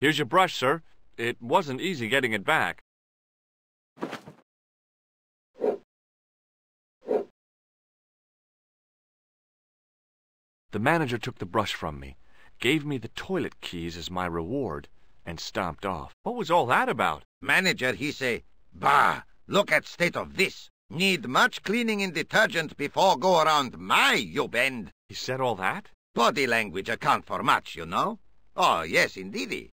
Here's your brush, sir. It wasn't easy getting it back. The manager took the brush from me, gave me the toilet keys as my reward, and stomped off. What was all that about? Manager, he say, "Bah, look at state of this. Need much cleaning and detergent before go around my, you bend." He said all that? Body language account for much, you know. Oh, yes, indeedy.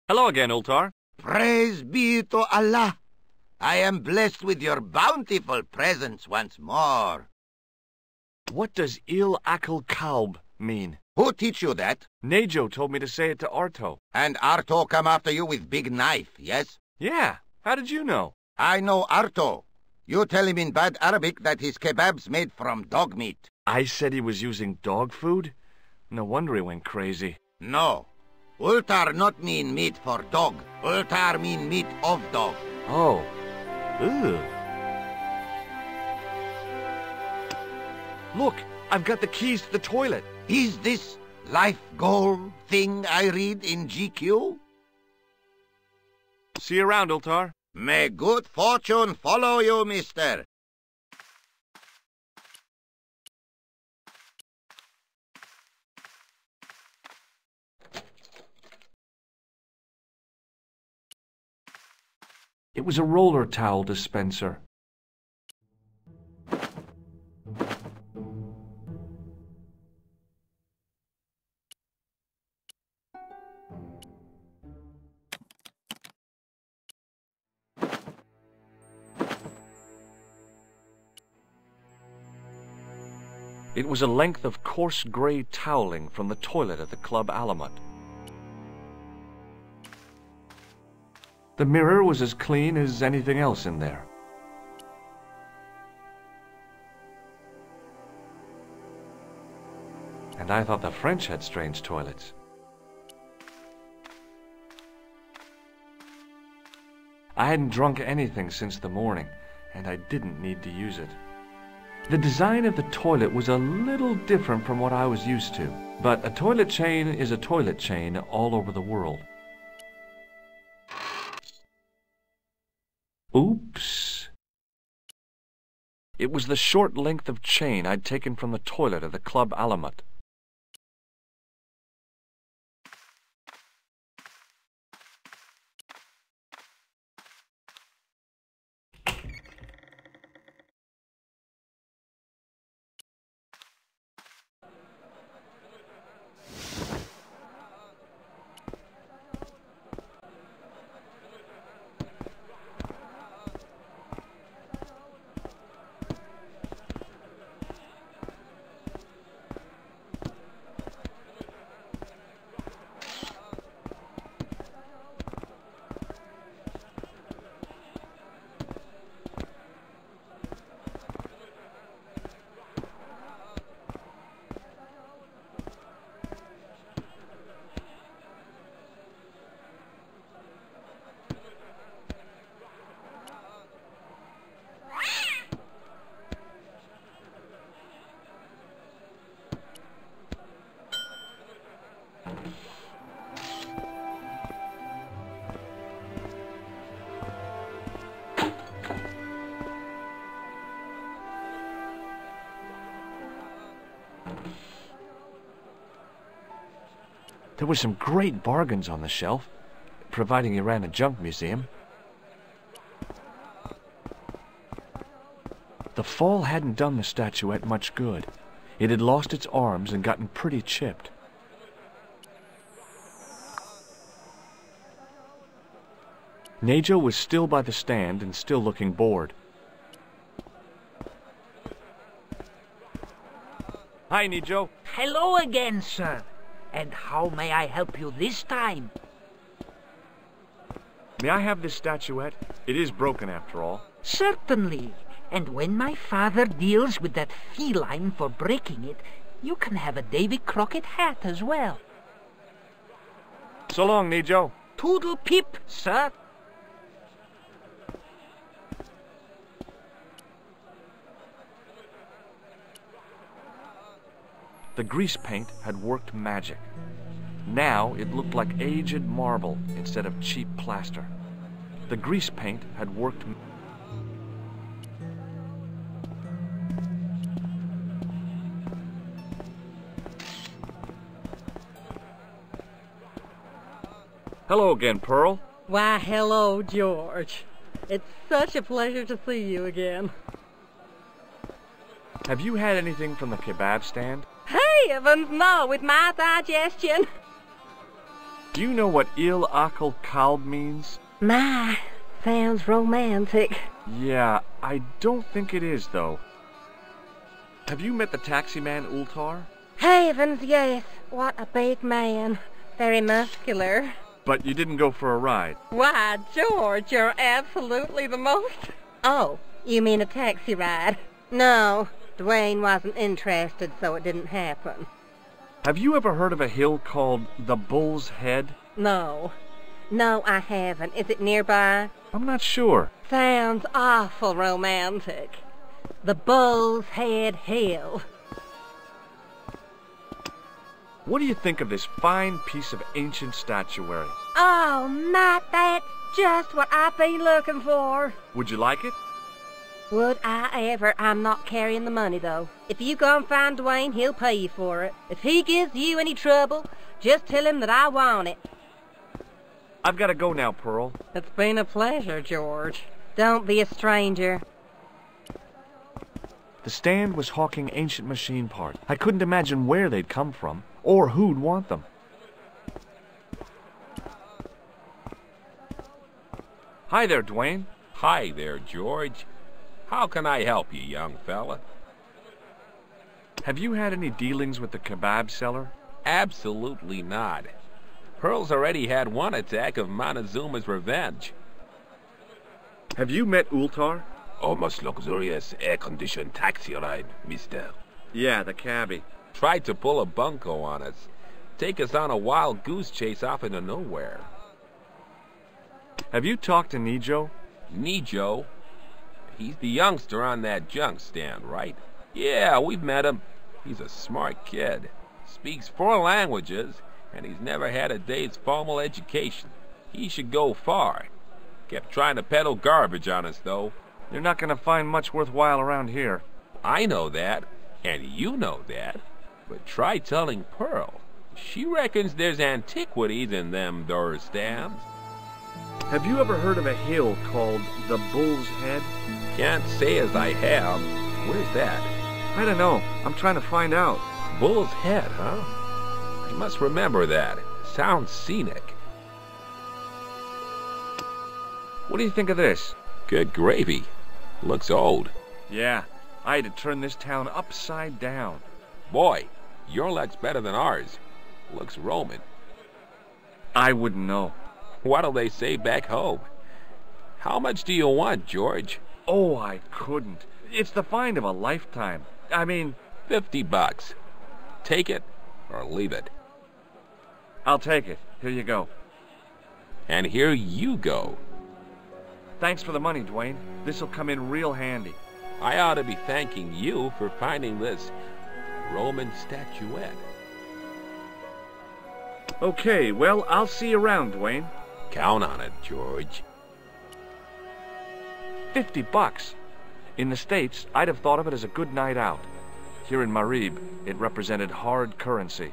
Hello again, Ultar. Praise be to Allah. I am blessed with your bountiful presence once more. What does Il Akal Kalb mean? Who teach you that? Nejo told me to say it to Arto. And Arto come after you with big knife, yes? Yeah, how did you know? I know Arto. You tell him in bad Arabic that his kebab's made from dog meat. I said he was using dog food? No wonder he went crazy. No. Ultar not mean meat for dog. Ultar mean meat of dog. Oh. Ugh. Look, I've got the keys to the toilet. Is this life goal thing I read in GQ? See you around, Ultar. May good fortune follow you, mister. It was a roller towel dispenser. It was a length of coarse gray toweling from the toilet at the Club Alamut. The mirror was as clean as anything else in there. And I thought the French had strange toilets. I hadn't drunk anything since the morning, and I didn't need to use it. The design of the toilet was a little different from what I was used to, but a toilet chain is a toilet chain all over the world. Oops. It was the short length of chain I'd taken from the toilet at the Club Alamut. There were some great bargains on the shelf, providing you ran a junk museum. The fall hadn't done the statuette much good. It had lost its arms and gotten pretty chipped. Nejo was still by the stand and still looking bored. Hi, Nejo. Hello again, sir. And how may I help you this time? May I have this statuette? It is broken after all. Certainly. And when my father deals with that feline for breaking it, you can have a Davy Crockett hat as well. So long, Nejo. Toodle pip, sir. The grease paint had worked magic. Now it looked like aged marble instead of cheap plaster. The grease paint had worked. Hello again, Pearl. Why, hello, George. It's such a pleasure to see you again. Have you had anything from the kebab stand? Hey, Evans, no, with my digestion. Do you know what Il Akal Kalb means? My, sounds romantic. Yeah, I don't think it is, though. Have you met the taxi man, Ultar? Hey, Evans, yes. What a big man. Very muscular. But you didn't go for a ride. Why, George, you're absolutely the most... Oh, you mean a taxi ride? No, Dwayne wasn't interested, so it didn't happen. Have you ever heard of a hill called the Bull's Head? No. No, I haven't. Is it nearby? I'm not sure. Sounds awful romantic. The Bull's Head Hill. What do you think of this fine piece of ancient statuary? Oh, Matt, that's just what I've been looking for. Would you like it? Would I ever? I'm not carrying the money, though. If you go and find Dwayne, he'll pay you for it. If he gives you any trouble, just tell him that I want it. I've got to go now, Pearl. It's been a pleasure, George. Don't be a stranger. The stand was hawking ancient machine parts. I couldn't imagine where they'd come from, or who'd want them. Hi there, Dwayne. Hi there, George. How can I help you, young fella? Have you had any dealings with the kebab seller? Absolutely not. Pearl's already had one attack of Montezuma's revenge. Have you met Ultar? Almost luxurious air-conditioned taxi ride, mister. Yeah, the cabbie. Tried to pull a bunco on us. Take us on a wild goose chase off into nowhere. Have you talked to Nijo? Nijo? He's the youngster on that junk stand, right? Yeah, we've met him. He's a smart kid. Speaks 4 languages, and he's never had a day's formal education. He should go far. Kept trying to peddle garbage on us, though. You're not going to find much worthwhile around here. I know that, and you know that. But try telling Pearl. She reckons there's antiquities in them there stands. Have you ever heard of a hill called the Bull's Head? Can't say as I have. Where's that? I don't know. I'm trying to find out. Bull's Head, huh? I must remember that. Sounds scenic. What do you think of this? Good gravy. Looks old. Yeah, I had to turn this town upside down. Boy, your luck's better than ours. Looks Roman. I wouldn't know. What'll they say back home? How much do you want, George? Oh, I couldn't. It's the find of a lifetime. I mean... $50. Take it or leave it. I'll take it. Here you go. And here you go. Thanks for the money, Dwayne. This'll come in real handy. I ought to be thanking you for finding this Roman statuette. Okay, well, I'll see you around, Dwayne. Count on it, George. $50. In the States, I'd have thought of it as a good night out. Here in Marib, it represented hard currency.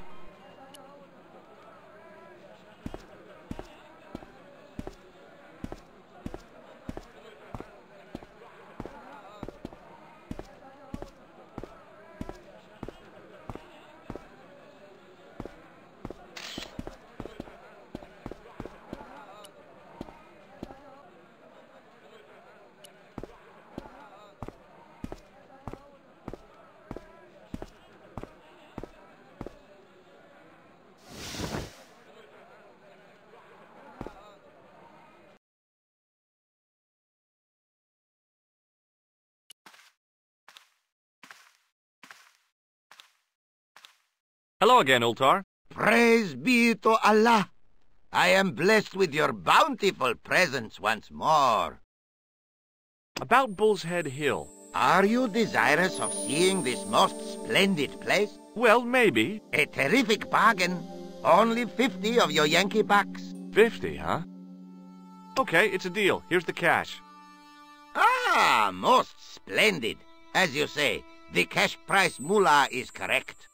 Hello again, Ultar. Praise be to Allah. I am blessed with your bountiful presence once more. About Bull's Head Hill. Are you desirous of seeing this most splendid place? Well, maybe. A terrific bargain. Only 50 of your Yankee bucks. 50, huh? Okay, it's a deal. Here's the cash. Ah, most splendid. As you say, the cash price moolah is correct.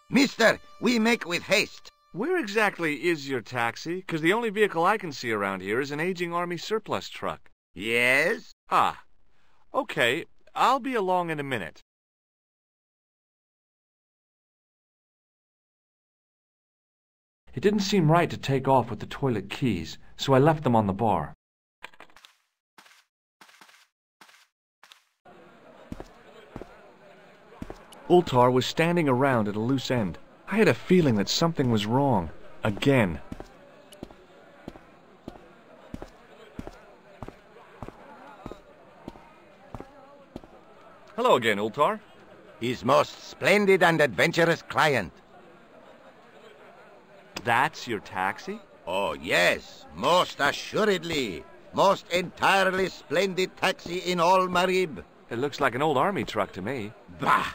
Mister, we make with haste. Where exactly is your taxi? 'Cause the only vehicle I can see around here is an aging Army surplus truck. Yes? Ah, okay. I'll be along in a minute. It didn't seem right to take off with the toilet keys, so I left them on the bar. Ultar was standing around at a loose end. I had a feeling that something was wrong. Again. Hello again, Ultar. His most splendid and adventurous client. That's your taxi? Oh, yes, most assuredly. Most entirely splendid taxi in all Marib. It looks like an old army truck to me. Bah!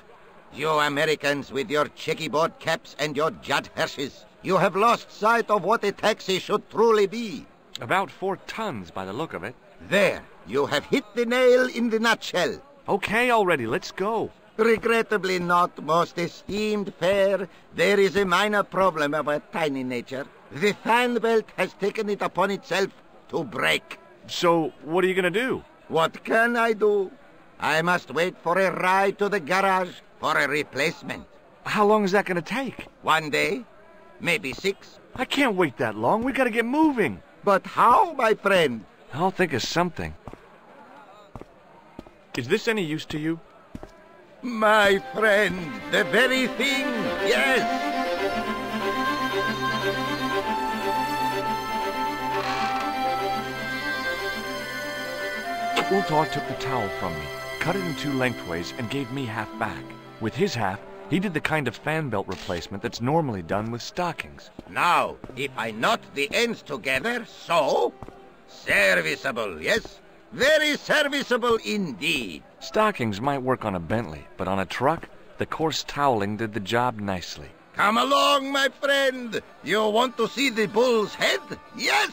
You Americans with your checkerboard caps and your Judd Hirsches. You have lost sight of what a taxi should truly be. About 4 tons by the look of it. There, you have hit the nail in the nutshell. Okay, already, let's go. Regrettably not, most esteemed fair. There is a minor problem of a tiny nature. The fan belt has taken it upon itself to break. So, what are you gonna do? What can I do? I must wait for a ride to the garage for a replacement. How long is that gonna take? 1 day, maybe 6. I can't wait that long. We gotta get moving. But how, my friend? I'll think of something. Is this any use to you? My friend, the very thing, yes. Ultar took the towel from me, cut it in 2 lengthways, and gave me half back. With his half, he did the kind of fan belt replacement that's normally done with stockings. Now, if I knot the ends together, so... Serviceable, yes? Very serviceable indeed. Stockings might work on a Bentley, but on a truck, the coarse toweling did the job nicely. Come along, my friend. You want to see the bull's head? Yes?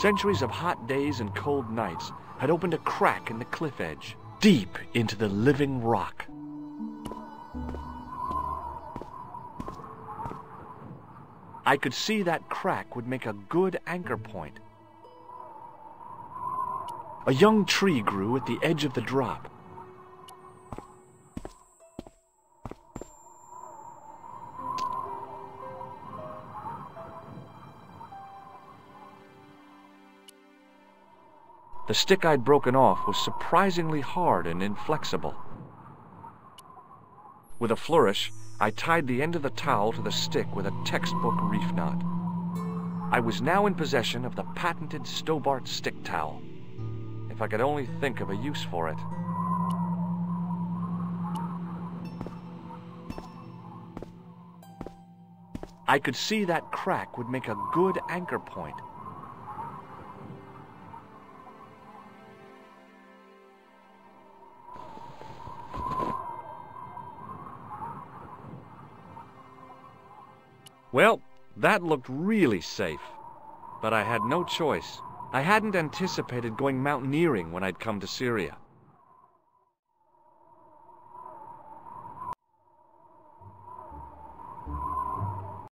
Centuries of hot days and cold nights had opened a crack in the cliff edge, deep into the living rock. I could see that crack would make a good anchor point. A young tree grew at the edge of the drop. The stick I'd broken off was surprisingly hard and inflexible. With a flourish, I tied the end of the towel to the stick with a textbook reef knot. I was now in possession of the patented Stobart stick towel. If I could only think of a use for it. I could see that crack would make a good anchor point. Well, that looked really safe, but I had no choice. I hadn't anticipated going mountaineering when I'd come to Syria.